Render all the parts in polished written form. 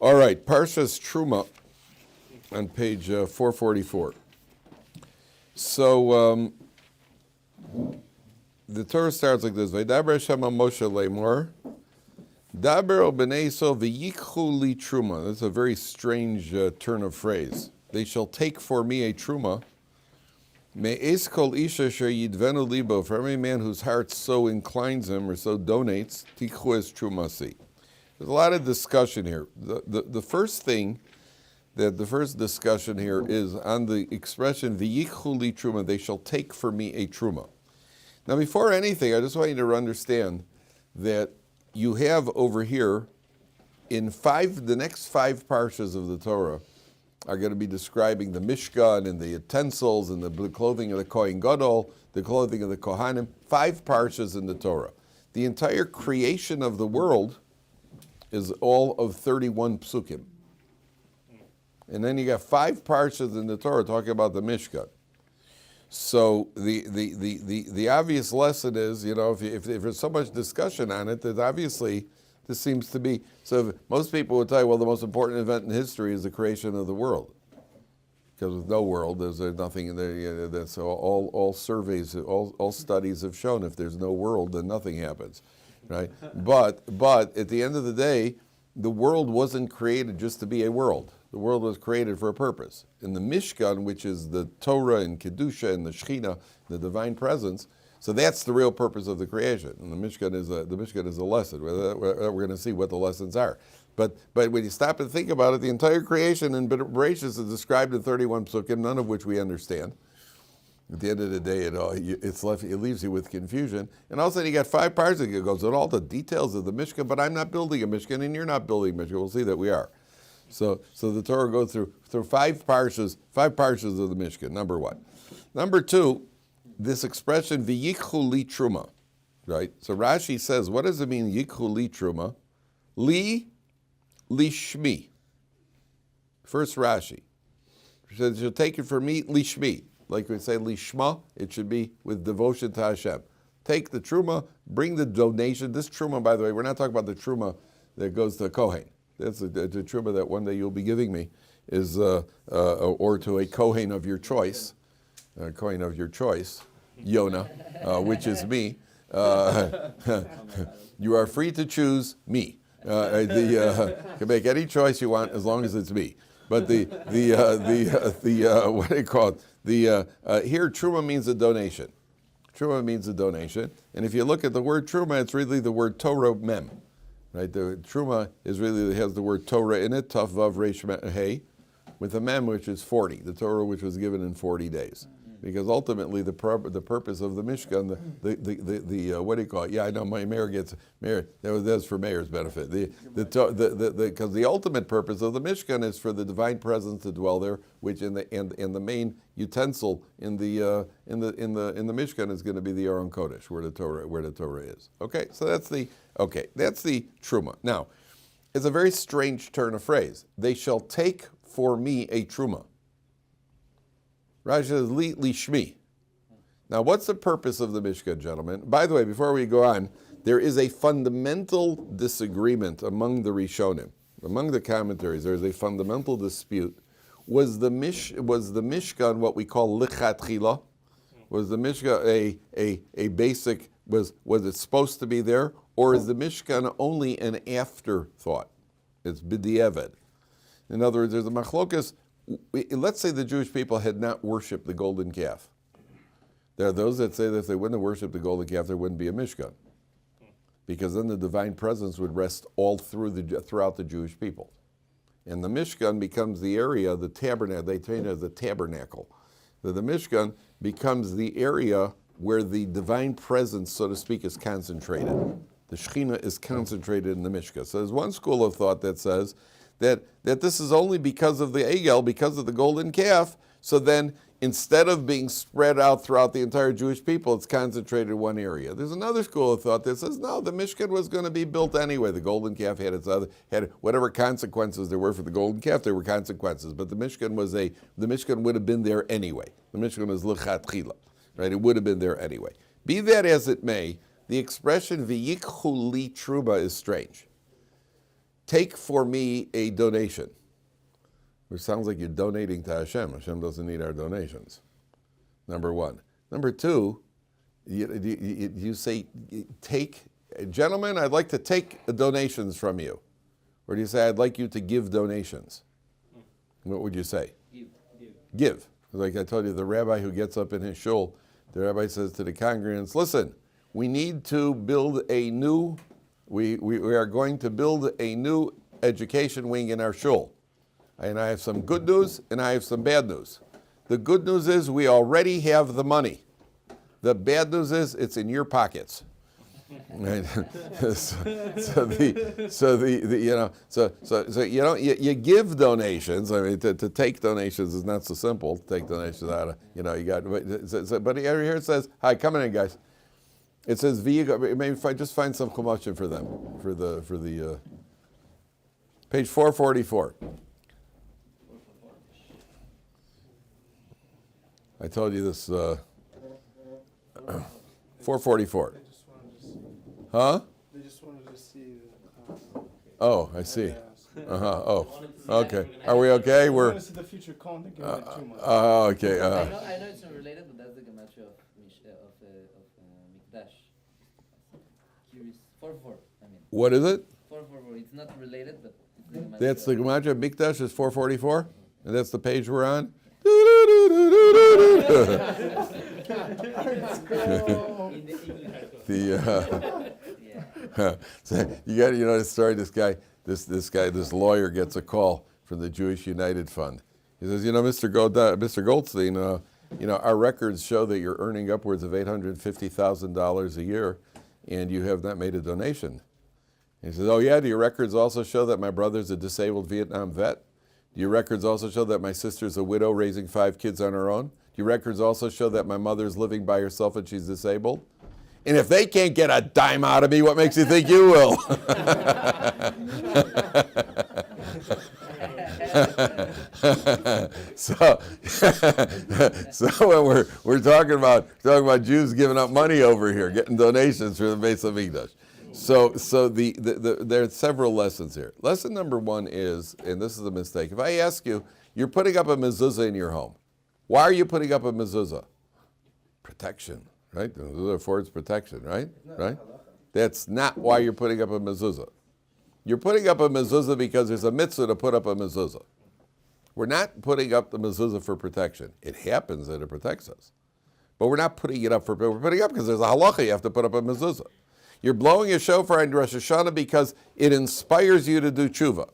All right, Parshas Terumah on page 444. So the Torah starts like this: Vaydaber Hashem Moshe lemor, Daber el bnei Yisrael v'yikchu li Terumah. That's a very strange turn of phrase. They shall take for me a Terumah. Me'es kol isha asher yidvenu libo, for every man whose heart so inclines him or so donates, tikhu es Terumasi. There's a lot of discussion here. The first thing, the first discussion here is on the expression v'yikchu li Terumah. They shall take for me a Terumah. Now, before anything, I just want you to understand that you have over here in the next five parshas of the Torah are going to be describing the mishkan and the utensils and the clothing of the Kohen Gadol, the clothing of the Kohanim, five parshas in the Torah. The entire creation of the world is all of 31 psukim. And then you got five parshas in the Torah talking about the mishkan. So the obvious lesson is, you know, if there's so much discussion on it, that obviously this seems to be, so most people would tell you, well, the most important event in history is the creation of the world. Because with no world, there's nothing in there. So all surveys, all studies have shown if there's no world, then nothing happens, right? But at the end of the day, the world wasn't created just to be a world. The world was created for a purpose. In the Mishkan, which is the Torah and Kedusha and the Shekhinah, the divine presence, so that's the real purpose of the creation. And the Mishkan is a lesson. We're going to see what the lessons are. But when you stop and think about it, the entire creation in Bereshis is described in 31 psukim, none of which we understand. At the end of the day, it leaves you with confusion. And all of a sudden, you got five parshas. It goes with all the details of the Mishkan, but I'm not building a Mishkan, and you're not building a Mishkan. We'll see that we are. So the Torah goes through five parshas of the Mishkan, number one. Number two, this expression, v'yikchu li Terumah, right? So Rashi says, what does it mean, yikchu li Terumah? Li shmi. First Rashi. He says, you'll take it for me, li shmi. Like we say, li shma, it should be with devotion to Hashem. Take the Terumah, bring the donation. This Terumah, by the way, we're not talking about the Terumah that goes to Kohen. That's the Terumah that one day you'll be giving me, is or to a Kohen of your choice, Yonah, which is me. You are free to choose me. You can make any choice you want as long as it's me. But the what do you call it? Here Terumah means a donation. Terumah means a donation, and if you look at the word Terumah, it's really the word Torah mem. Right, the Terumah has the word Torah in it, Tav Vav Reish Hey, with a mem which is 40, the Torah which was given in 40 days. Because ultimately the purpose of the Mishkan, the what do you call it? Yeah, I know my mayor gets mayor. That's for mayor's benefit. Because the ultimate purpose of the Mishkan is for the divine presence to dwell there, which in the main utensil in the Mishkan is going to be the Aron Kodesh, where the Torah is. Okay, so that's the Terumah. Now, it's a very strange turn of phrase. They shall take for me a Terumah. Rashi says, li shmi. Now, what's the purpose of the Mishkan, gentlemen? By the way, before we go on, there is a fundamental disagreement among the Rishonim. Among the commentaries, there is a fundamental dispute. Was the Mishkan what we call lichatchila? Was the Mishkan a basic, was it supposed to be there? Or is the Mishkan only an afterthought? It's b'diavad. In other words, there's a machlokas. Let's say the Jewish people had not worshipped the golden calf. There are those that say that if they wouldn't have worshipped the golden calf, there wouldn't be a Mishkan, because then the divine presence would rest all throughout the Jewish people. And the Mishkan becomes the area, the tabernacle, they train it as the tabernacle. The Mishkan becomes the area where the divine presence, so to speak, is concentrated. The Shekhinah is concentrated in the Mishkan. So there's one school of thought that says that this is only because of the Egel, because of the golden calf, so then instead of being spread out throughout the entire Jewish people, it's concentrated in one area. There's another school of thought that says, no, the Mishkan was going to be built anyway. The golden calf had whatever consequences there were for the golden calf, there were consequences, but the Mishkan would have been there anyway. The Mishkan was l'chatchila, right? It would have been there anyway. Be that as it may, the expression v'yikchu li Terumah is strange. take for me a donation. Which sounds like you're donating to Hashem. Hashem doesn't need our donations. Number one. Number two, you say, take, gentlemen, I'd like to take donations from you. Or do you say, I'd like you to give donations? What would you say? Give. Like I told you, the rabbi who gets up in his shul, the rabbi says to the congregants, listen, we need to build a new, we are going to build a new education wing in our shul. And I have some good news and I have some bad news. The good news is we already have the money. The bad news is it's in your pockets. Right? You give donations. I mean, to take donations is not so simple. To take donations out of, you got. But here it says, "Hi, come in, guys." It says, maybe just find some commotion for them for the page 444. I told you this. 444. Huh? They just wanted to see. Oh, I see. Oh, okay. Are we okay? We're going to see the future Kohen that give it too much. Okay. I know it's not related, but that's the Gematria of Mikdash. Curious. 4-4. I mean. What is it? 4-4. It's not related, but it's the Gematria. That's the Gematria of Mikdash is 444, and that's the page we're on. So you got the story. This lawyer gets a call from the Jewish United Fund. He says, Mr. Goldstein, our records show that you're earning upwards of $850,000 a year, and you have not made a donation. And he says, oh yeah, do your records also show that my brother's a disabled Vietnam vet? Do your records also show that my sister's a widow raising 5 kids on her own? Do your records also show that my mother's living by herself and she's disabled? And if they can't get a dime out of me, what makes you think you will? So when we're talking about Jews giving up money over here, getting donations for the Beis Hamikdash. So there are several lessons here. Lesson number one is, and this is a mistake, if I ask you, you're putting up a mezuzah in your home. Why are you putting up a mezuzah? Protection, right? The mezuzah affords protection, right? Right? That's not why you're putting up a mezuzah. You're putting up a mezuzah because there's a mitzvah to put up a mezuzah. We're not putting up the mezuzah for protection. It happens that it protects us. But we're not putting it up we're putting it up because there's a halacha you have to put up a mezuzah. You're blowing a shofar on Rosh Hashanah because it inspires you to do tshuva.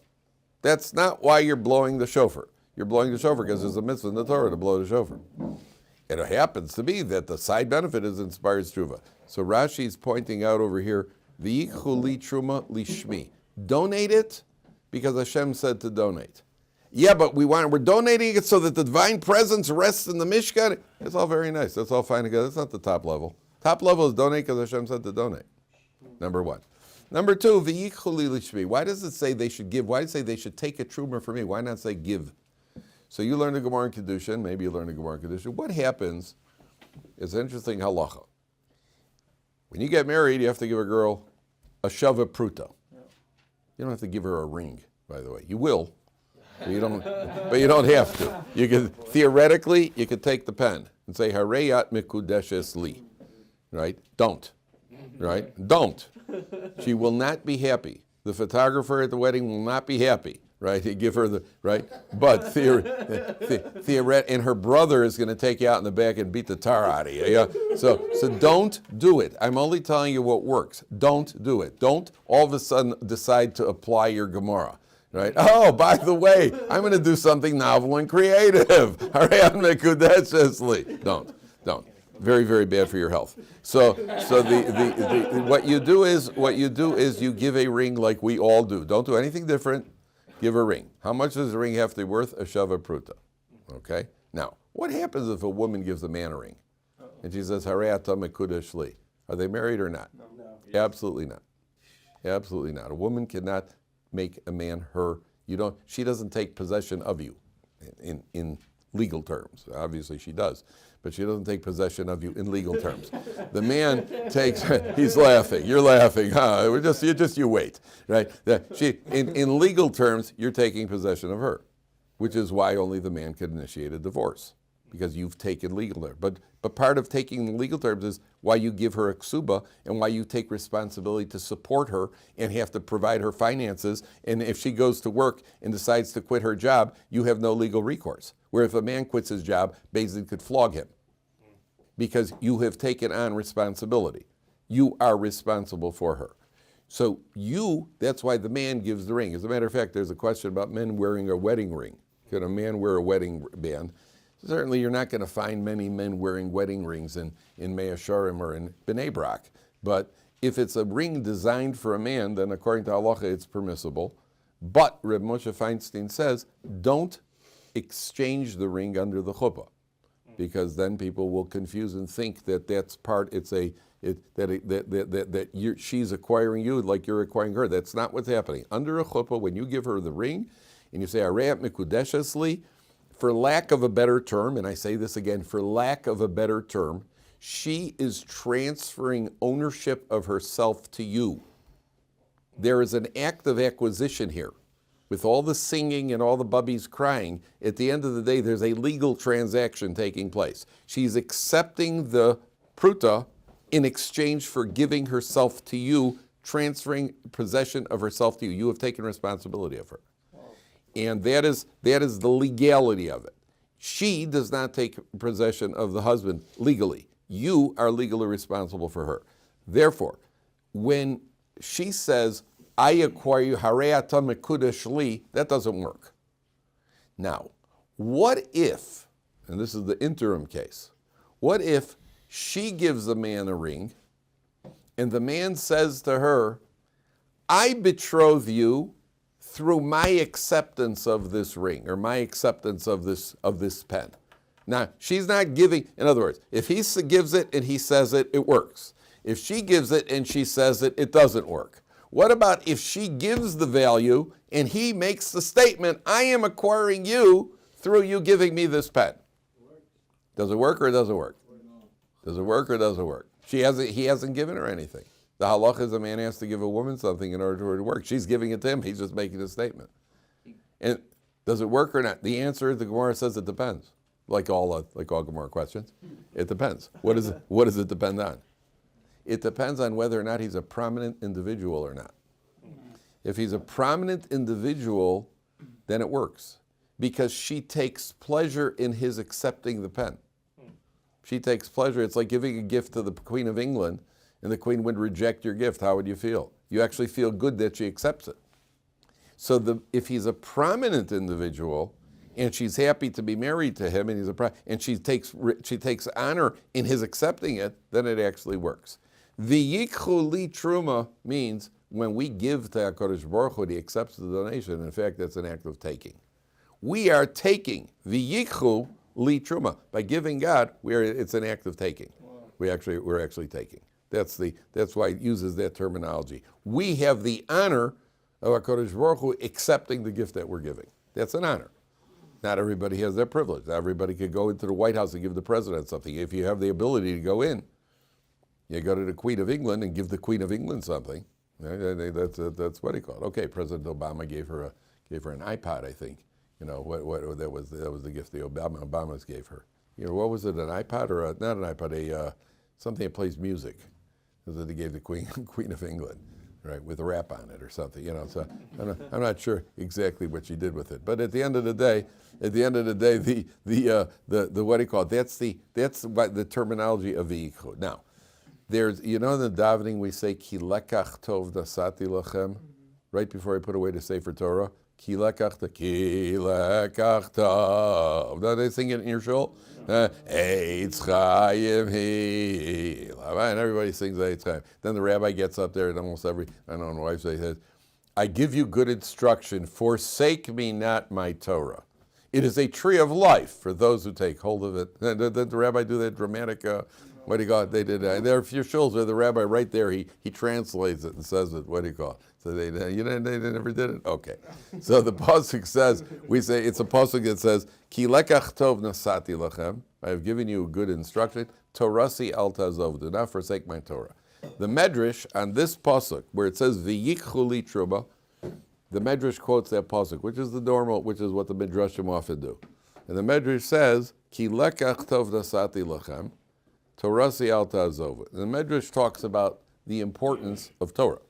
That's not why you're blowing the shofar. You're blowing the shofar because there's a mitzvah in the Torah to blow the shofar. It happens to be that the side benefit is inspires tshuva. So Rashi's pointing out over here, V'yikhu li truma lishmi. Donate it because Hashem said to donate. Yeah, but we're donating it so that the divine presence rests in the mishkan. It's all very nice. That's all fine together. That's not the top level. Top level is donate because Hashem said to donate. Number one. Number two, v'yikhu li lishmi. Why does it say they should give? Why does it say they should take a truma for me? Why not say give? So you learn the Gemara in Kedushin. Maybe you learn the Gemara in Kedushin. What happens is interesting halacha. When you get married, you have to give a girl a shava pruta. You don't have to give her a ring, by the way. You will, but you don't have to. You can theoretically, you could take the pen and say hareyat mikudeshes li, right? Don't, right? Don't. She will not be happy. The photographer at the wedding will not be happy, right? You give her the right, but theoretically, and her brother is going to take you out in the back and beat the tar out of you. Yeah? So don't do it. I'm only telling you what works. Don't do it. Don't all of a sudden decide to apply your Gemara, right? Oh, by the way, I'm going to do something novel and creative. Don't. Very, very bad for your health. So what you do is you give a ring like we all do. Don't do anything different. Give a ring. How much does the ring have to be worth? A shava pruta. Okay? Now, what happens if a woman gives a man a ring? And she says, Hareyata mekudesh li. Are they married or not? No. Absolutely not. Absolutely not. A woman cannot make a man her. She doesn't take possession of you in legal terms. Obviously she does, but she doesn't take possession of you in legal terms. The man takes, he's laughing, you're laughing, huh? You wait, right? In legal terms, you're taking possession of her, which is why only the man could initiate a divorce, because you've taken legal terms. But part of taking the legal terms is why you give her a ksuba and why you take responsibility to support her and have to provide her finances. And if she goes to work and decides to quit her job, you have no legal recourse. Where if a man quits his job, Beis could flog him because you have taken on responsibility. You are responsible for her. So that's why the man gives the ring. As a matter of fact, there's a question about men wearing a wedding ring. Can a man wear a wedding band? Certainly you're not going to find many men wearing wedding rings in Mea Shearim or in Bnei Brak. But if it's a ring designed for a man, then according to halacha, it's permissible. But Reb Moshe Feinstein says, don't exchange the ring under the chuppah, because then people will confuse and think that that's part. She's acquiring you like you're acquiring her. That's not what's happening. Under a chuppah, when you give her the ring, and you say Areat Mikudeshes Li, for lack of a better term, and I say this again, for lack of a better term, she is transferring ownership of herself to you. There is an act of acquisition here. With all the singing and all the bubbies crying, at the end of the day, there's a legal transaction taking place. She's accepting the pruta in exchange for giving herself to you, transferring possession of herself to you. You have taken responsibility of her. And that is the legality of it. She does not take possession of the husband legally. You are legally responsible for her. Therefore, when she says, I acquire you, hareata mekudesh li, that doesn't work. Now, what if, and this is the interim case, what if she gives the man a ring, and the man says to her, I betroth you through my acceptance of this ring, or my acceptance of this pen. Now, she's not giving, in other words, if he gives it and he says it, it works. If she gives it and she says it, it doesn't work. What about if she gives the value and he makes the statement, I am acquiring you through you giving me this pen? Does it work or does it work? Does it work or does it work? He hasn't given her anything. The halacha is a man has to give a woman something in order for it to work. She's giving it to him. He's just making a statement. And does it work or not? The answer, the Gemara says it depends. Like all Gemara questions, it depends. What does it depend on? It depends on whether or not he's a prominent individual or not. If he's a prominent individual, then it works, because she takes pleasure in his accepting the pen. She takes pleasure. It's like giving a gift to the Queen of England, and the Queen would reject your gift. How would you feel? You actually feel good that she accepts it. So if he's a prominent individual, and she's happy to be married to him, and she takes honor in his accepting it, then it actually works. V'yikhu li truma means when we give to HaKadosh Baruch Hu, he accepts the donation. In fact, that's an act of taking. We are taking. V'yikhu li truma. By giving God, it's an act of taking. Wow. We're actually taking. That's why it uses that terminology. We have the honor of HaKadosh Baruch Hu accepting the gift that we're giving. That's an honor. Not everybody has that privilege. Not everybody could go into the White House and give the president something. If you have the ability to go in, you go to the Queen of England and give the Queen of England something. That's what he called. Okay, President Obama gave her an iPod, I think. You know, that was the gift the Obamas gave her. You know, what was it? An iPod or not an iPod? Something that plays music. That they gave the Queen of England, right, with a rap on it or something. You know, so I'm not sure exactly what she did with it. But at the end of the day, the what do you call it? That's the terminology of the ikhud. Now, there's, you know, in the davening we say ki lekach tov nasati lachem, right before I put away the Sefer Torah. Ki lekach tov. Don't they sing it in your shul? Eitz Chaim Hil. And everybody sings Eitz Chaim. Then the rabbi gets up there, and almost I don't know, wife says, I give you good instruction, forsake me not my Torah. It is a tree of life for those who take hold of it. Did the rabbi do that dramatic What do you call it? They did. There are a few shuls where the rabbi right there he translates it and says it. What do you call it? So they never did it. Okay. So the pasuk says, we say it's a pasuk that says, Ki lekach tov nasati lachem. I have given you good instruction. Torasi al tazov. Do not forsake my Torah. The Medrash on this pasuk where it says v'yikchu li truma, the Medrash quotes that pasuk, which is the normal, which is what the Midrashim often do. And the Medrash says, Ki lekach tov nasati lachem. Torasi al tazov. The Medrash talks about the importance of Torah.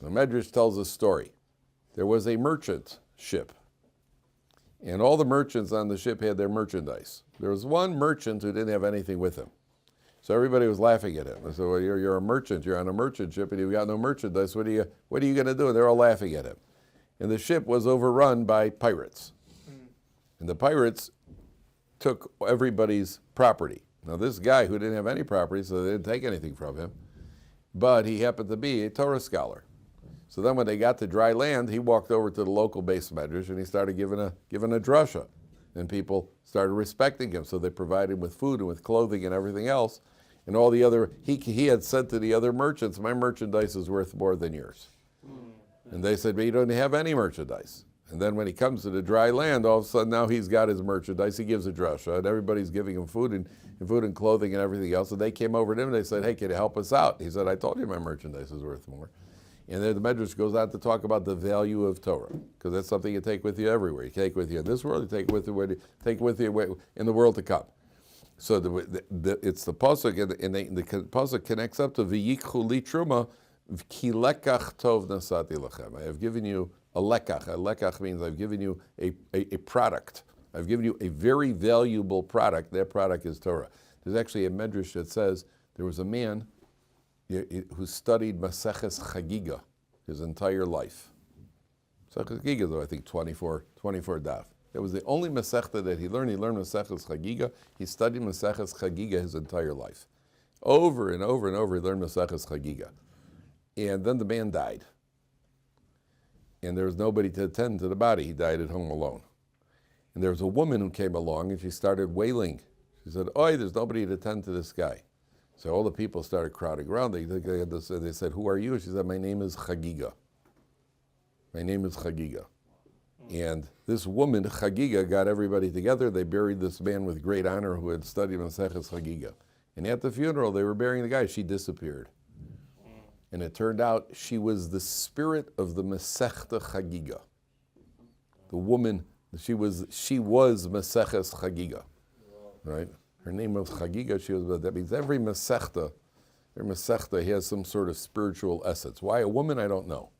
The Medrash tells a story. There was a merchant ship, and all the merchants on the ship had their merchandise. There was one merchant who didn't have anything with him. So everybody was laughing at him. They said, well, you're a merchant, you're on a merchant ship, and you've got no merchandise. What are you going to do? And they're all laughing at him. And the ship was overrun by pirates. And the pirates took everybody's property. Now this guy who didn't have any property, so they didn't take anything from him, but he happened to be a Torah scholar. So then when they got to dry land, he walked over to the local base medrash and he started giving a drasha. And people started respecting him. So they provided him with food and with clothing and everything else. And all the other, he had said to the other merchants, my merchandise is worth more than yours. And they said, but you don't have any merchandise. And then when he comes to the dry land, all of a sudden now he's got his merchandise. He gives a drasha and everybody's giving him food and clothing and everything else. And they came over to him and they said, hey, can you help us out? He said, I told you my merchandise is worth more. And then the Medrash goes on to talk about the value of Torah, because that's something you take with you everywhere. You take with you in this world, you take with you in the world to come. So it's the pasuk, and the pasuk connects up to v'yikchu li truma, ki lekach tov nasati lachem. I have given you a lekach. A lekach means I've given you a product. I've given you a very valuable product. That product is Torah. There's actually a Medrash that says there was a man who studied Maseches Chagiga his entire life. Maseches Chagiga, though, I think 24 daf. That was the only Masechta that he learned. He learned Maseches Chagiga. He studied Maseches Chagiga his entire life. Over and over and over, he learned Maseches Chagiga. And then the man died. And there was nobody to attend to the body. He died at home alone. And there was a woman who came along and she started wailing. She said, oi, there's nobody to attend to this guy. So all the people started crowding around. They said, who are you? She said, my name is Chagiga. My name is Chagiga. And this woman, Chagiga, got everybody together. They buried this man with great honor who had studied Maseches Chagiga. And at the funeral, they were burying the guy. She disappeared. And it turned out she was the spirit of the Masechta Chagiga. The woman, she was Maseches Chagiga, right? Her name was Chagiga. That means every Masechta has some sort of spiritual essence. Why a woman, I don't know.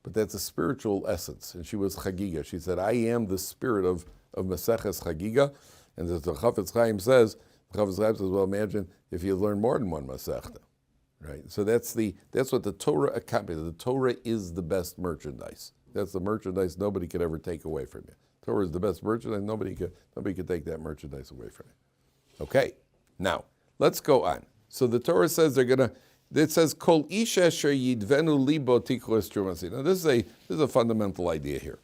But that's a spiritual essence. And she was Chagiga. She said, I am the spirit of Maseches Chagiga. And as the Chafetz Chaim says, well, imagine if you learn more than one Masechta. Right? So that's what the Torah accompanies. The Torah is the best merchandise. That's the merchandise nobody could ever take away from you. Torah is the best merchandise. Nobody could take that merchandise away from you. Okay, now let's go on. So the Torah says it says kol ish asher yidvenu libo tikros trumasi. Now this is a fundamental idea here.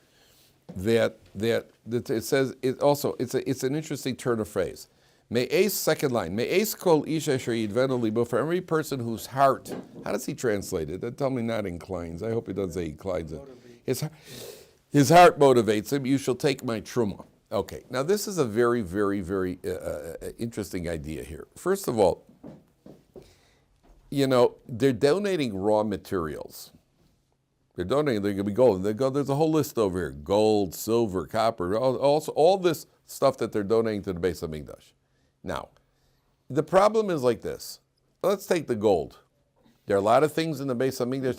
That it says it's an interesting turn of phrase. Me'es, second line. Me'es kol ish asher yidvenu libo, for every person whose heart. How does he translate it? Tell me not inclines. I hope he doesn't say inclines it. His heart motivates him. You shall take my truma. Okay, now this is a very, very, very interesting idea here. First of all, they're donating raw materials. They're going to be gold. There's a whole list over here: gold, silver, copper, all this stuff that they're donating to the Beis HaMikdash. Now, the problem is like this. Let's take the gold. There are a lot of things in the Beis HaMikdash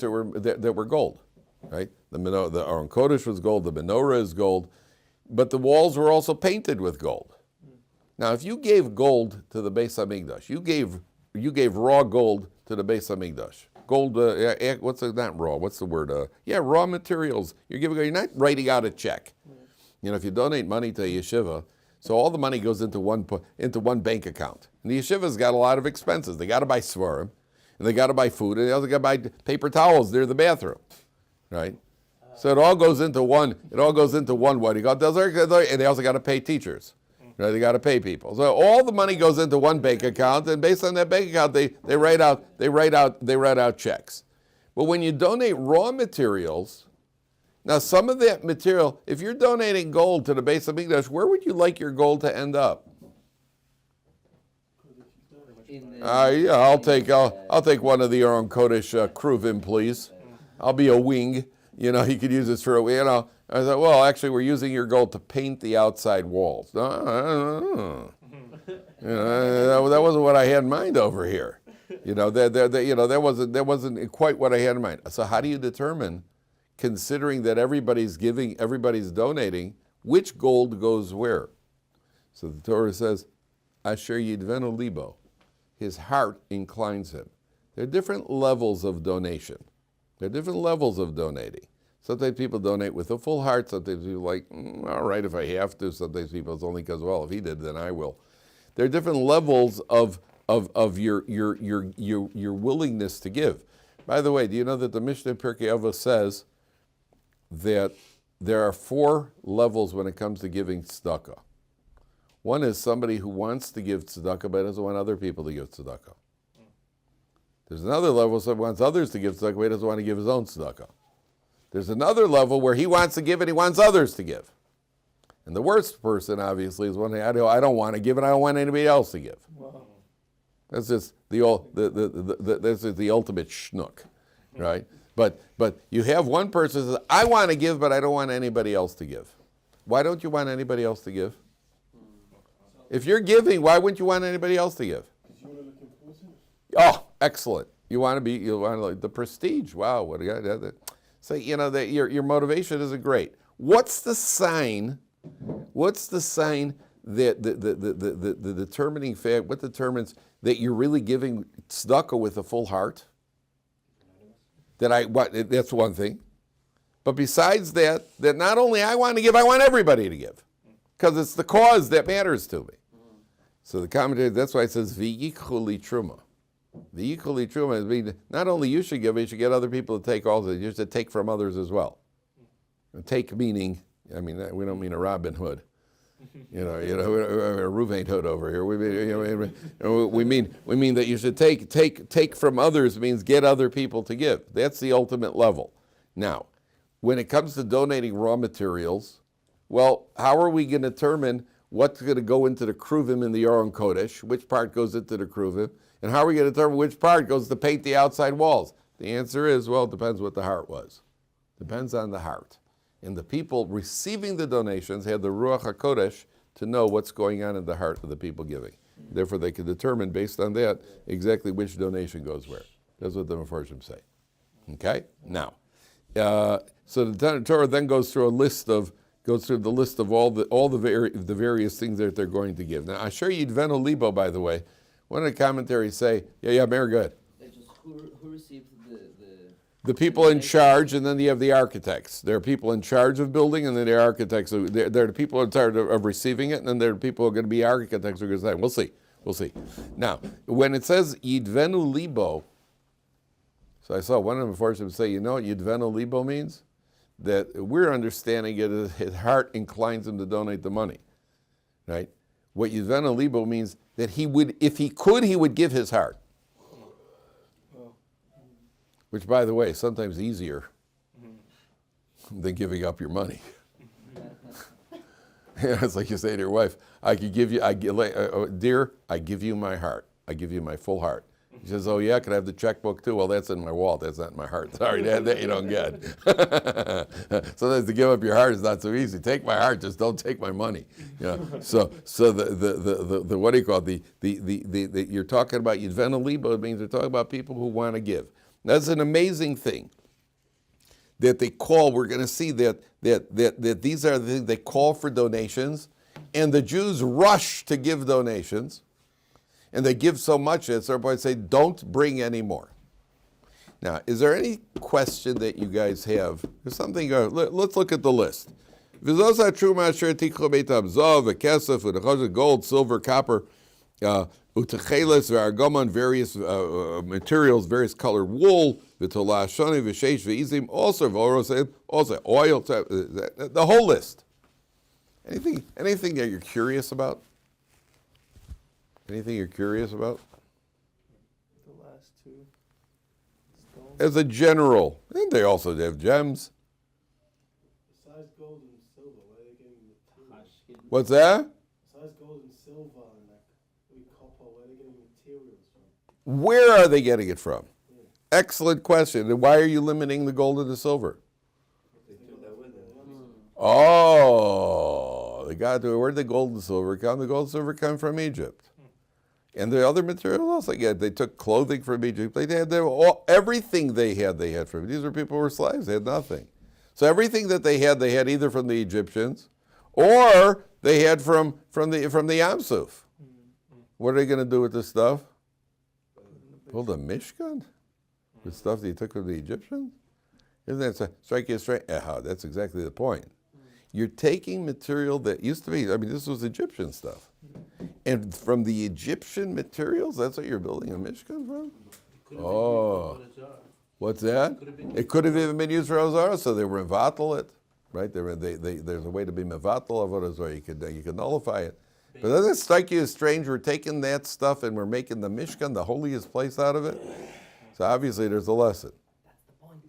that were gold, right? The Aron Kodesh was gold. The menorah is gold. But the walls were also painted with gold. Now, if you gave gold to the Beis HaMikdash, you gave raw gold to the Beis HaMikdash. Gold, not raw? What's the word? Raw materials. You're not writing out a check. If you donate money to a yeshiva, so all the money goes into one bank account. And the yeshiva's got a lot of expenses. They got to buy svarim, and they got to buy food, and they also got to buy paper towels near the bathroom, right? So it all goes into one. What you got, and they also got to pay teachers, Right? They got to pay people. So all the money goes into one bank account, and based on that bank account, they write out checks. But when you donate raw materials, now some of that material, if you're donating gold to the Beis Hamikdash, where would you like your gold to end up? Yeah, I'll take one of the Aron Kodesh Kruvim, please. I'll be a wing. You know, you could use this for a, you know. I thought, well, actually, we're using your gold to paint the outside walls. You know, that wasn't what I had in mind over here. You know, that wasn't quite what I had in mind. So how do you determine, considering that everybody's giving, everybody's donating, which gold goes where? So the Torah says, Asher Yidvenu Libo, his heart inclines him. There are different levels of donation. There are different levels of donating. Sometimes people donate with a full heart. Sometimes people are like, all right, if I have to. Sometimes people, it's only because, well, if he did, then I will. There are different levels of your willingness to give. By the way, do you know that the Mishnah in Pirkei Avos says that there are 4 levels when it comes to giving tzedakah? One is somebody who wants to give tzedakah but doesn't want other people to give tzedakah. There's another level, someone wants others to give tzedakah but he doesn't want to give his own tzedakah. There's another level where he wants to give and he wants others to give. And the worst person, obviously, is one I don't want to give and I don't want anybody else to give. Wow. That's just the ultimate schnook, right? But you have one person who says, I want to give, but I don't want anybody else to give. Why don't you want anybody else to give? If you're giving, why wouldn't you want anybody else to give? Oh, excellent. You want the prestige. Wow, what a guy. So, you know, that your motivation isn't great. What's the sign? What's the sign that the determining fact, what determines that you're really giving tzedakah with a full heart? That's one thing. But besides that not only I want to give, I want everybody to give. Because it's the cause that matters to me. So the commentator, that's why it says, V'yikhuli li truma. V'yikhuli li truma means not only you should give, but you should get other people to take also. You should take from others as well. And take meaning, I mean, we don't mean a Robin Hood. You know, a Ruvain Hood over here. We mean that you should take from others means get other people to give. That's the ultimate level. Now, when it comes to donating raw materials, well, how are we going to determine what's going to go into the kruvim in the Aron Kodesh, which part goes into the kruvim, and how are we going to determine which part goes to paint the outside walls? The answer is, well, it depends what the heart was. Depends on the heart. And the people receiving the donations had the Ruach HaKodesh to know what's going on in the heart of the people giving. Therefore, they could determine, based on that, exactly which donation goes where. That's what the Mefarshim say. Okay? Now, so the Torah then goes through the list of all the various things that they're going to give. Now, Asher Yidvenu Libo, by the way, one of the commentaries say, yeah, very good. Who receives the people in charge, and then you have the architects. There are people in charge of building, and then there are architects. There are the people in charge of receiving it, and then there are people who are going to be architects who are going to say, we'll see. Now, when it says Yidvenu Libo, so I saw one of them before say, you know what Yidvenu Libo means? That we're understanding it as his heart inclines him to donate the money, right? What Yidvenu Libo means that he would, if he could, he would give his heart. Which, by the way, is sometimes easier than giving up your money. It's like you say to your wife, dear, I give you my heart. I give you my full heart. She says, oh yeah, can I have the checkbook too? Well, that's in my wallet. That's not in my heart. Sorry, that you don't get. Sometimes to give up your heart is not so easy. Take my heart, just don't take my money. You know? So the what do you call it? The you're talking about Yidvenu Libo, it means you're talking about people who want to give. That's an amazing thing that they call. We're going to see that these are the things they call for donations, and the Jews rush to give donations, and they give so much that everybody say, "Don't bring any more." Now, is there any question that you guys have? There's something. Let's look at the list. Gold, silver, copper. Utecheles v'argomon, various materials, various colored wool, v'tolah shoni v'sheish v'izim, also oil, the whole list. Anything that you're curious about? Anything you're curious about? The last two stones. As a general, and they also have gems. Besides gold and silver, where are they getting materials? What's that? Besides gold and silver and like maybe copper, where are they getting materials from? Where are they getting it from? Excellent question. And why are you limiting the gold and the silver? They took that with them. Oh, they got to where did the gold and silver come? The gold and silver come from Egypt. And the other materials also, yeah, they took clothing from Egypt. They had everything they had from. These are people who were slaves. They had nothing. So everything that they had either from the Egyptians, or they had from the Yam Suf. What are they going to do with this stuff? Build a mishkan with stuff that you took from the Egyptians? Isn't that strike you straight? That's exactly the point. You're taking material that used to be. This was Egyptian stuff. And from the Egyptian materials, that's what you're building a mishkan from? Oh. What's that? It could have even been used for Ozara, so they were mevatel it, right? There's a way to be mevatel of Ozara. You could nullify it. But doesn't it strike you as strange? We're taking that stuff and we're making the mishkan, the holiest place, out of it? So obviously there's a lesson. That's the point.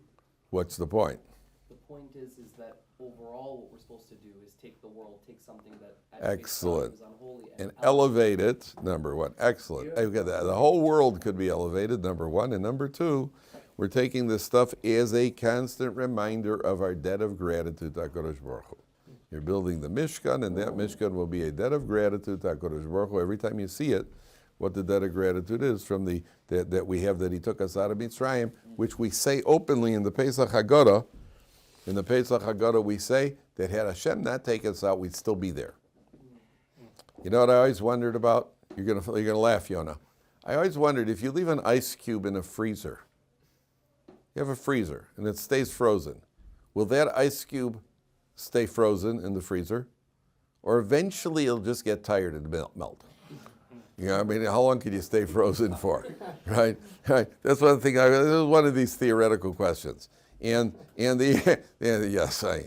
What's the point? The point is that overall what we're supposed to do is take the world, take something that at Excellent. face value is unholy And elevate it, number one. Excellent. I've got that. The whole world could be elevated, number one. And number two, we're taking this stuff as a constant reminder of our debt of gratitude to HaKadosh Baruch Hu. You're building the mishkan, and that mishkan will be a debt of gratitude to HaKadosh Baruch Hu. Every time you see it, what the debt of gratitude is from that we have, that He took us out of Mitzrayim, which we say openly in the Pesach Haggadah. In the Pesach Haggadah, we say that had Hashem not taken us out, we'd still be there. You know what I always wondered about? You're gonna laugh, Yona. I always wondered, if you leave an ice cube in a freezer, you have a freezer, and it stays frozen, will that ice cube stay frozen in the freezer? Or eventually it'll just get tired and melt? You know, how long can you stay frozen for? Right? That's one thing. This is one of these theoretical questions. Yes, I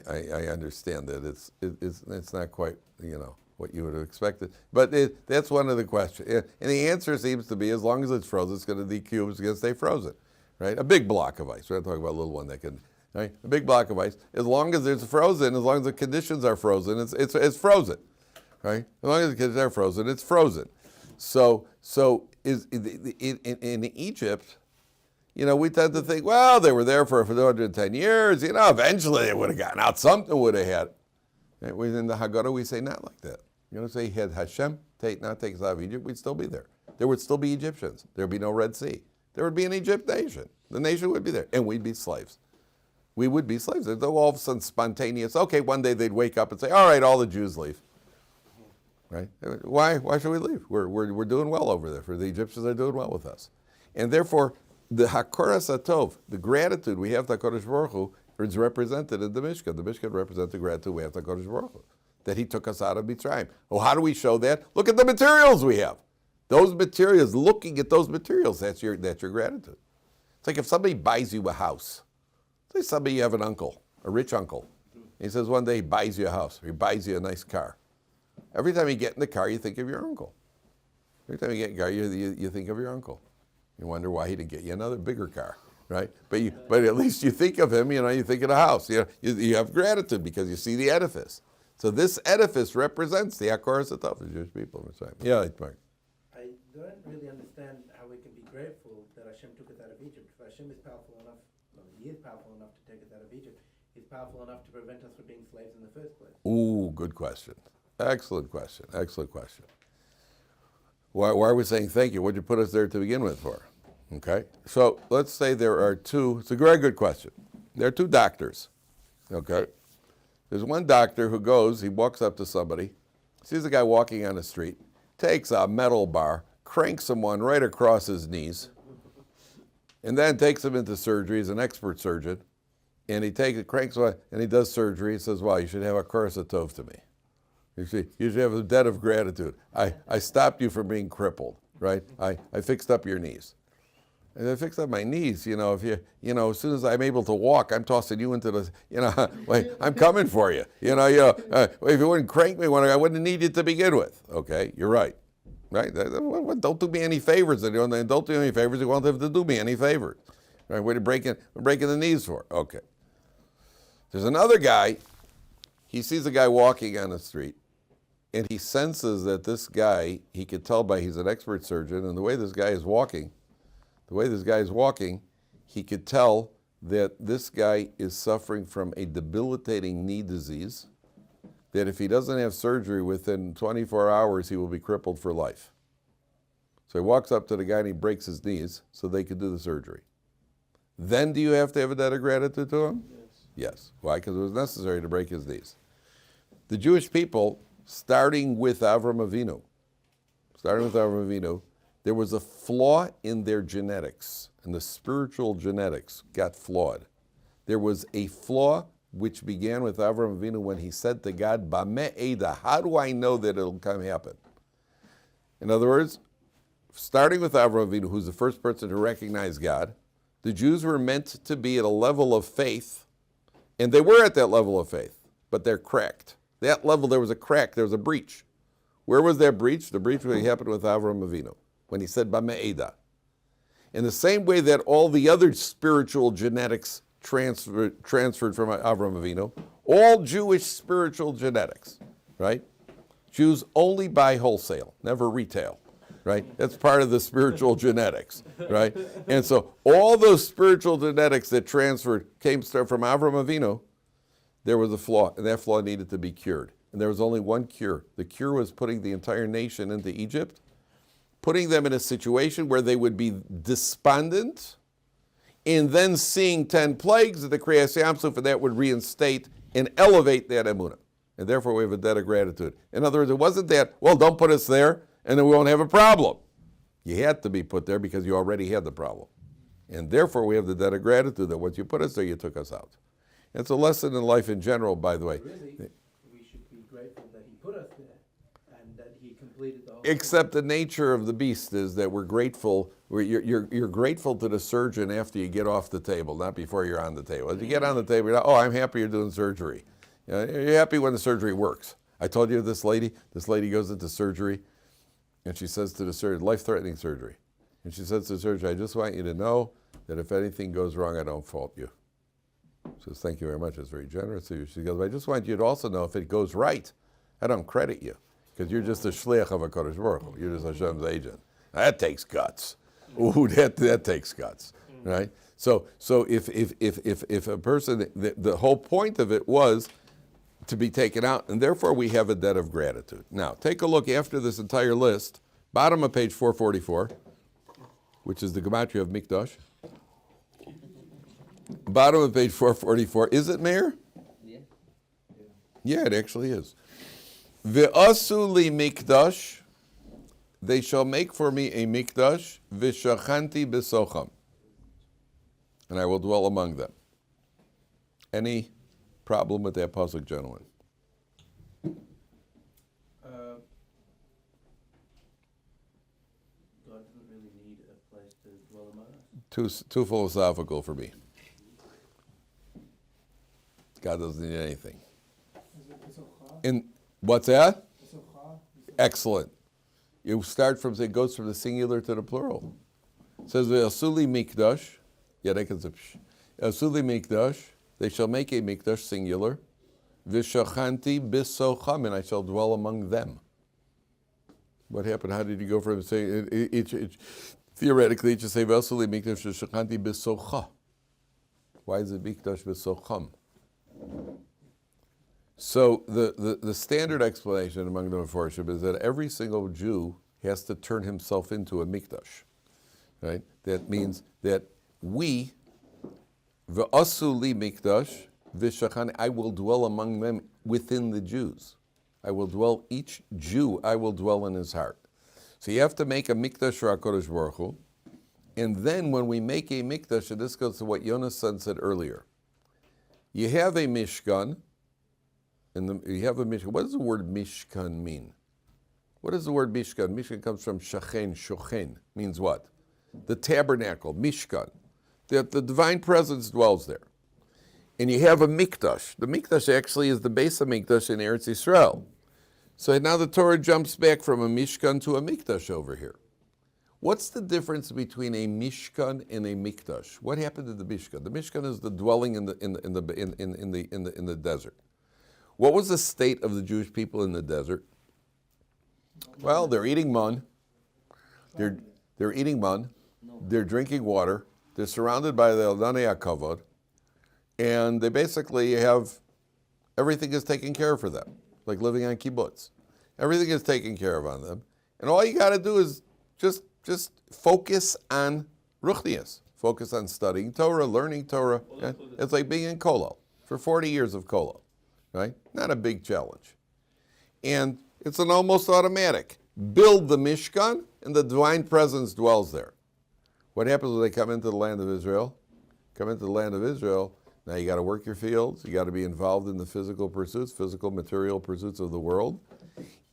understand that it's not quite, what you would have expected. But that's one of the questions. And the answer seems to be, as long as it's frozen, the cube is going to stay frozen. Right? A big block of ice. We're not talking about a little one that can, right? A big block of ice. As long as it's frozen, as long as the conditions are frozen, it's frozen. Right? As long as the conditions are frozen, it's frozen. So in Egypt, we tend to think, well, they were there for 210 years. Eventually they would have gotten out. Something would have had. Right? In the Haggadah, we say not like that. Say, had Hashem not taken us out of Egypt, we'd still be there. There would still be Egyptians. There would be no Red Sea. There would be an Egypt nation. The nation would be there, and we'd be slaves. We would be slaves. There's all of a sudden spontaneous. Okay, one day they'd wake up and say, all right, all the Jews leave. Right? Why should we leave? We're doing well over there. For the Egyptians are doing well with us. And therefore, the Hakoras Atov, the gratitude we have to HaKadosh Baruch Hu, is represented in the Mishkan. The Mishkan represents the gratitude we have to HaKadosh Baruch Hu, that He took us out of Mitzrayim. Well, how do we show that? Look at the materials we have. Those materials, looking at those materials, that's your gratitude. It's like if somebody buys you a house. Say somebody, you have an uncle, a rich uncle. He says one day he buys you a house, or he buys you a nice car. Every time you get in the car, you think of your uncle. Every time you get in the car, you think of your uncle. You wonder why he didn't get you another bigger car, right? But at least you think of him, you think of the house. You have gratitude because you see the edifice. So this edifice represents the Hakoras Atov, the Jewish people. Yeah, Mark. I don't really understand how we can be grateful that Hashem took us out of Egypt. If Hashem is powerful enough, He is powerful enough to take us out of Egypt. He's powerful enough to prevent us from being slaves in the first place. Ooh, good question. Excellent question. Excellent question. Why are we saying thank you? What did you put us there to begin with for? Okay. So let's say there are two. It's a very good question. There are two doctors. Okay. There's one doctor who he walks up to somebody, sees a guy walking on the street, takes a metal bar, cranks him one right across his knees, and then takes him into surgery. He's an expert surgeon. And he cranks one, and he does surgery. He says, wow, you should have a Hakoras Atov to me. You should have a debt of gratitude. I stopped you from being crippled, right? I fixed up your knees. And I fixed up my knees, if as soon as I'm able to walk, I'm tossing you into the, I'm coming for you. If you wouldn't crank me, I wouldn't need you to begin with. Okay, you're right. right? Don't do me any favors. Don't do me any favors. You won't have to do me any favors. Right? What are you breaking the knees for? Okay. There's another guy. He sees a guy walking on the street, and he senses that this guy, he could tell by he's an expert surgeon, and the way this guy is walking, he could tell that this guy is suffering from a debilitating knee disease, that if he doesn't have surgery within 24 hours, he will be crippled for life. So he walks up to the guy and he breaks his knees so they could do the surgery. Then do you have to have a debt of gratitude to him? Yes. Why? Because it was necessary to break his knees. The Jewish people, starting with Avram Avinu, there was a flaw in their genetics, and the spiritual genetics got flawed. There was a flaw which began with Avram Avinu when he said to God, Bameh Eda, how do I know that it'll come happen? In other words, starting with Avram Avinu, who's the first person to recognize God, the Jews were meant to be at a level of faith, and they were at that level of faith, but they're cracked. That level, there was a crack, there was a breach. Where was that breach? The breach happened with Avram Avinu, when he said, Bameh Eda. In the same way that all the other spiritual genetics transferred from Avram Avinu, all Jewish spiritual genetics, right? Jews only buy wholesale, never retail, right? That's part of the spiritual genetics, right? And so all those spiritual genetics that transferred came from Avram Avinu, there was a flaw, and that flaw needed to be cured. And there was only one cure. The cure was putting the entire nation into Egypt, putting them in a situation where they would be despondent, and then seeing 10 plagues of the Kriyas Yamsuf, and that would reinstate and elevate that emunah. And therefore we have a debt of gratitude. In other words, it wasn't that, well, don't put us there, and then we won't have a problem. You had to be put there because you already had the problem. And therefore we have the debt of gratitude that once you put us there, you took us out. It's a lesson in life in general, by the way. Really, we should be grateful that he put us there and that he completed the whole Except the nature of the beast is that we're grateful. You're grateful to the surgeon after you get off the table, not before you're on the table. As you get on the table, you're like, oh, I'm happy you're doing surgery. You're happy when the surgery works. I told you this lady goes into surgery, and she says to the surgeon, life-threatening surgery. And she says to the surgeon, I just want you to know that if anything goes wrong, I don't fault you. She says, thank you very much. It's very generous of you. She goes, I just want you to also know if it goes right, I don't credit you, because you're just a shliach of HaKadosh Baruch Hu. You're just Hashem's agent. That takes guts. Ooh, that takes guts, right? So if a person, the whole point of it was to be taken out, and therefore we have a debt of gratitude. Now, take a look after this entire list, bottom of page 444, which is the gematria of Mikdash. Bottom of page 444. Is it, Meir? Yeah. Yeah, it actually is. Ve'asu li mikdash, they shall make for me a mikdash, v'shachanti b'socham, and I will dwell among them. Any problem with that pasuk, gentlemen? God doesn't really need a place to dwell among us. Too philosophical for me. God doesn't need anything. And what's that? Excellent. You start from, it goes from the singular to the plural. It says, Asuli mikdash, Asuli mikdash, they shall make a mikdash singular, Vishachanti bisocham, and I shall dwell among them. What happened? How did you go from saying, theoretically, it should say, Asuli mikdash, Vishachanti bisocha. Why is it mikdash bisocham? So the standard explanation among the Mefarshim is that every single Jew has to turn himself into a mikdash, right? That means that we, v'asu li mikdash, v'shachan, I will dwell among them within the Jews. I will dwell, each Jew, I will dwell in his heart. So you have to make a mikdash for HaKadosh Baruch Hu, and then when we make a mikdash, and this goes to what Yonasan said earlier, you have a mishkan, you have a mishkan. What does the word mishkan mean? What does the word mishkan? Mishkan comes from shachen, shochen, means what? The tabernacle, mishkan. That the divine presence dwells there. And you have a mikdash. The mikdash actually is the base of mikdash in Eretz Yisrael. So now the Torah jumps back from a mishkan to a mikdash over here. What's the difference between a mishkan and a mikdash? What happened to the mishkan? The mishkan is the dwelling in the desert. What was the state of the Jewish people in the desert? Well, they're eating mun. They're eating mun. They're drinking water. They're surrounded by the Eldanei HaKavod, and they basically have everything is taken care of for them, like living on kibbutz. Everything is taken care of on them, and all you got to do is just focus on ruchnius, focus on studying Torah, learning Torah. It's like being in kollel for 40 years of kollel, right? Not a big challenge, and it's an almost automatic. Build the mishkan, and the divine presence dwells there. What happens when they come into the land of Israel? Come into the land of Israel, now you got to work your fields, you got to be involved in the physical pursuits, physical material pursuits of the world.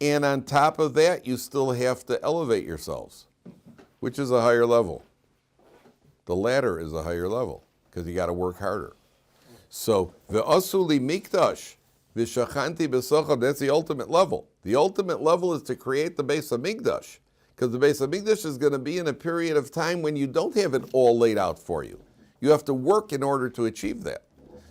And on top of that, you still have to elevate yourselves, which is a higher level. The ladder is a higher level, because you got to work harder. So, ve'asuli mikdash, v'shachanti b'socham, that's the ultimate level. The ultimate level is to create the base of mikdash. Because the base of Mikdash is going to be in a period of time when you don't have it all laid out for you. You have to work in order to achieve that.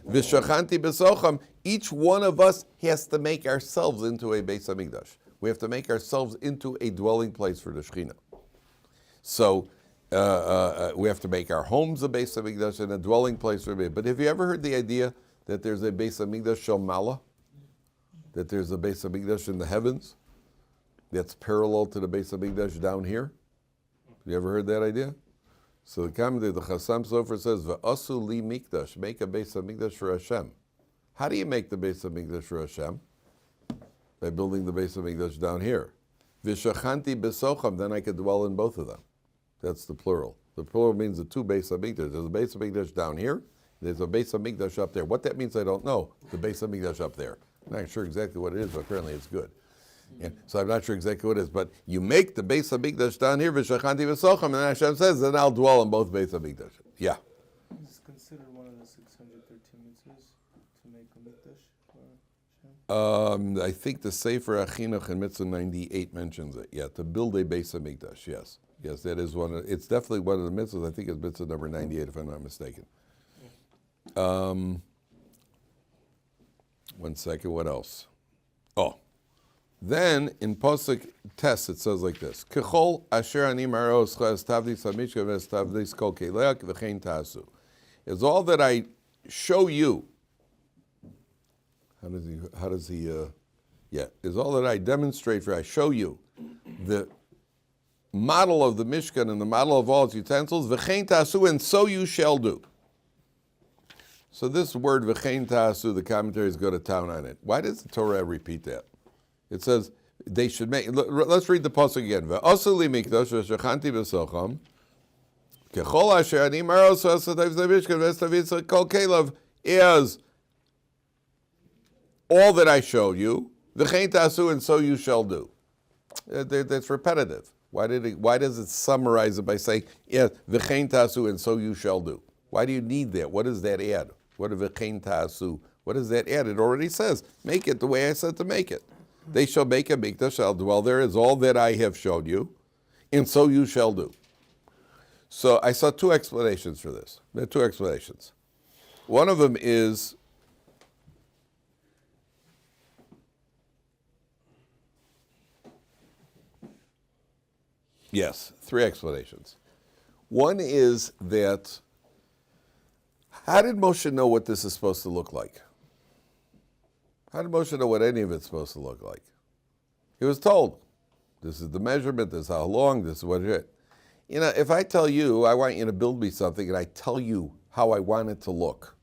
V'shachanti b'socham, each one of us has to make ourselves into a base of Mikdash. We have to make ourselves into a dwelling place for the Shekhinah. So we have to make our homes a base of Mikdash and a dwelling place for Mikdash. But have you ever heard the idea that there's a base of Mikdash shel Mala? That there's a base of Mikdash in the heavens? That's parallel to the base of Mikdash down here. You ever heard that idea? So the commentator, the Chassam Sofer says, "V'asu li mikdash," make a base of Mikdash for Hashem. How do you make the base of Mikdash for Hashem? By building the base of Mikdash down here. V'shachanti b'socham, then I could dwell in both of them. That's the plural. The plural means the two base of Mikdash. There's a base of Mikdash down here. There's a base of Mikdash up there. What that means, I don't know. The base of Mikdash up there. I'm not sure exactly what it is, but apparently it's good. And so I'm not sure exactly what it is, but you make the base of Mikdash down here, v'shachanti v'socham, and Hashem says, then I'll dwell in both base of Mikdash. Yeah. Is it considered one of the 613 mitzvahs to make a mikdash for Hashem? I think the Sefer Achinuch in Mitzvah 98 mentions it. Yeah, to build a base of Mikdash. Yes, that is one. It's definitely one of the mitzvahs. I think it's mitzvah number 98, if I'm not mistaken. 1 second. What else? Oh. Then in Pasuk Tes it says like this: Kechol asher ani maroscha estavdis hamishka ve'estavdis kol keleach v'chein ta'asu. Is all that I show you. How does he? Is all that I demonstrate for. I show you the model of the Mishkan and the model of all its utensils. V'chein ta'asu, and so you shall do. So this word v'chein ta'asu, the commentaries go to town on it. Why does the Torah repeat that? It says they should make. Let's read the pasuk again. Ve'asu li mikdash v'shachanti b'socham kechol asher ani maros v'asatav zavishkan v'estavitz kol kelev, is all that I showed you. V'chein ta'asu, and so you shall do. That's repetitive. Why does it summarize it by saying v'chein ta'asu, and so you shall do? Why do you need that? What does that add? What is v'chein ta'asu? What does that add? It already says make it the way I said to make it. They shall make a mikdash, shall dwell there, is all that I have showed you, and so you shall do. So I saw two explanations for this. There are two explanations. One of them is three explanations. One is that how did Moshe know what this is supposed to look like? How did Moshe know what any of it's supposed to look like? He was told, this is the measurement, this is how long, this is what it is. You know, if I tell you, I want you to build me something, and I tell you how I want it to look,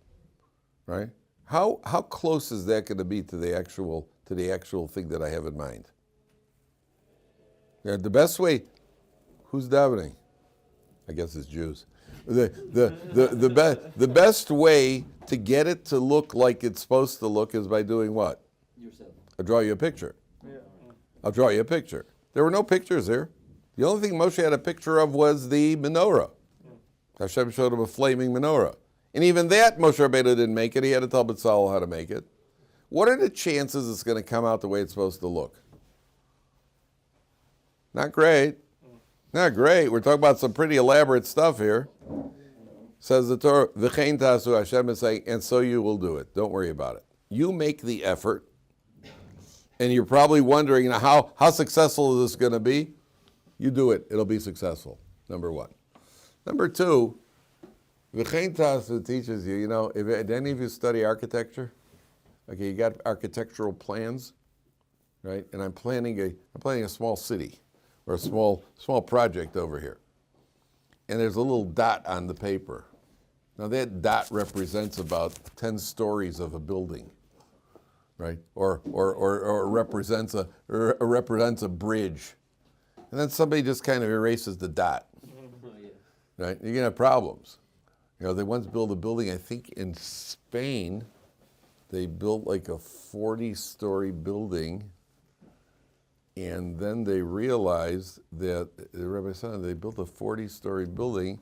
right? How close is that going to be to the actual thing that I have in mind? Yeah, the best way, who's davening? I guess it's Jews. The best way to get it to look like it's supposed to look is by doing what? Yourself. I'll draw you a picture. Yeah. I'll draw you a picture. There were no pictures there. The only thing Moshe had a picture of was the menorah. Hashem showed him a flaming menorah. And even that Moshe Rabbeinu didn't make it. He had to tell B'Tzalel how to make it. What are the chances it's going to come out the way it's supposed to look? Not great. Not great. We're talking about some pretty elaborate stuff here. Says the Torah, V'chein tasu, Hashem is saying, and so you will do it. Don't worry about it. You make the effort, and you're probably wondering, how successful is this going to be? You do it. It'll be successful, number one. Number two, V'chein tasu teaches you, if any of you study architecture, okay, you got architectural plans, right? And I'm planning a small city or a small project over here. And there's a little dot on the paper. Now that dot represents about 10 stories of a building, right? Or represents a bridge. And then somebody just kind of erases the dot, right? You're gonna have problems. They once built a building, I think in Spain, they built like a 40-story building, and then they realized that, the Rabbi said, they built a 40-story building,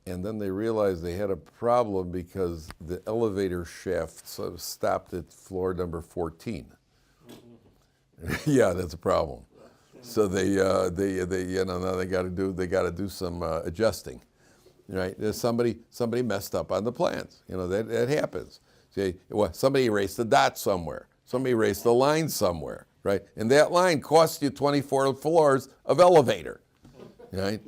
and then they realized they had a problem because the elevator shaft sort of stopped at floor number 14. Yeah, that's a problem. So now they got to do some adjusting, right? There's somebody messed up on the plans. That happens. Somebody erased a dot somewhere. Somebody erased a line somewhere, right? And that line cost you 24 floors of elevator, right?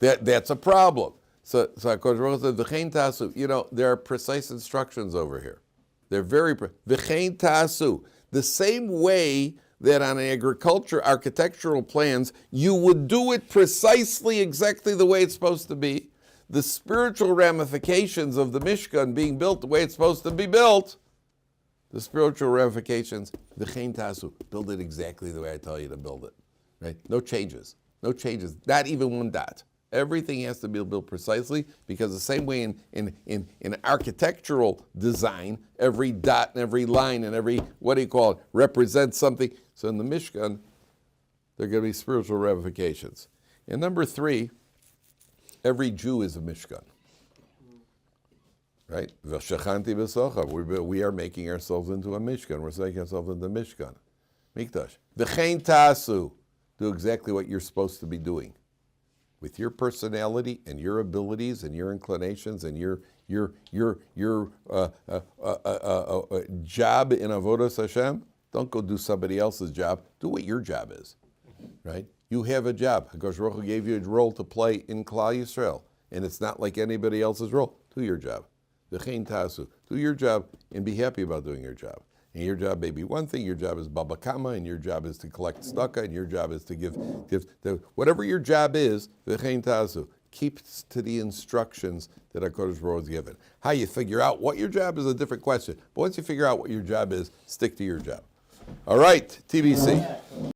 That's a problem. So HaKadosh Baruch Hu said, V'chein tasu. There are precise instructions over here. They're very V'chein tasu. The same way that on architectural plans, you would do it precisely exactly the way it's supposed to be. The spiritual ramifications of the mishkan being built the way it's supposed to be built, the spiritual ramifications, V'chein tasu, build it exactly the way I tell you to build it, right? No changes, not even one dot. Everything has to be built precisely, because the same way in architectural design, every dot and every line and every, represents something. So in the mishkan, there are going to be spiritual ramifications. And number three, every Jew is a mishkan. Right? We are making ourselves into a mishkan. We're making ourselves into a mishkan. Mikdash. V'chein tasu. Do exactly what you're supposed to be doing. With your personality and your abilities and your inclinations and your job in Avodas Hashem, don't go do somebody else's job. Do what your job is. Right? You have a job. HaKadosh Baruch Hu gave you a role to play in Klal Yisrael, and it's not like anybody else's role. Do your job. V'chein tasu. Do your job and be happy about doing your job. And your job may be one thing. Your job is baba kama, and your job is to collect tzedakah, and your job is to give whatever your job is. V'chein tasu. Keep to the instructions that HaKadosh Baruch Hu has given. How you figure out what your job is a different question. But once you figure out what your job is, stick to your job. All right, TBC.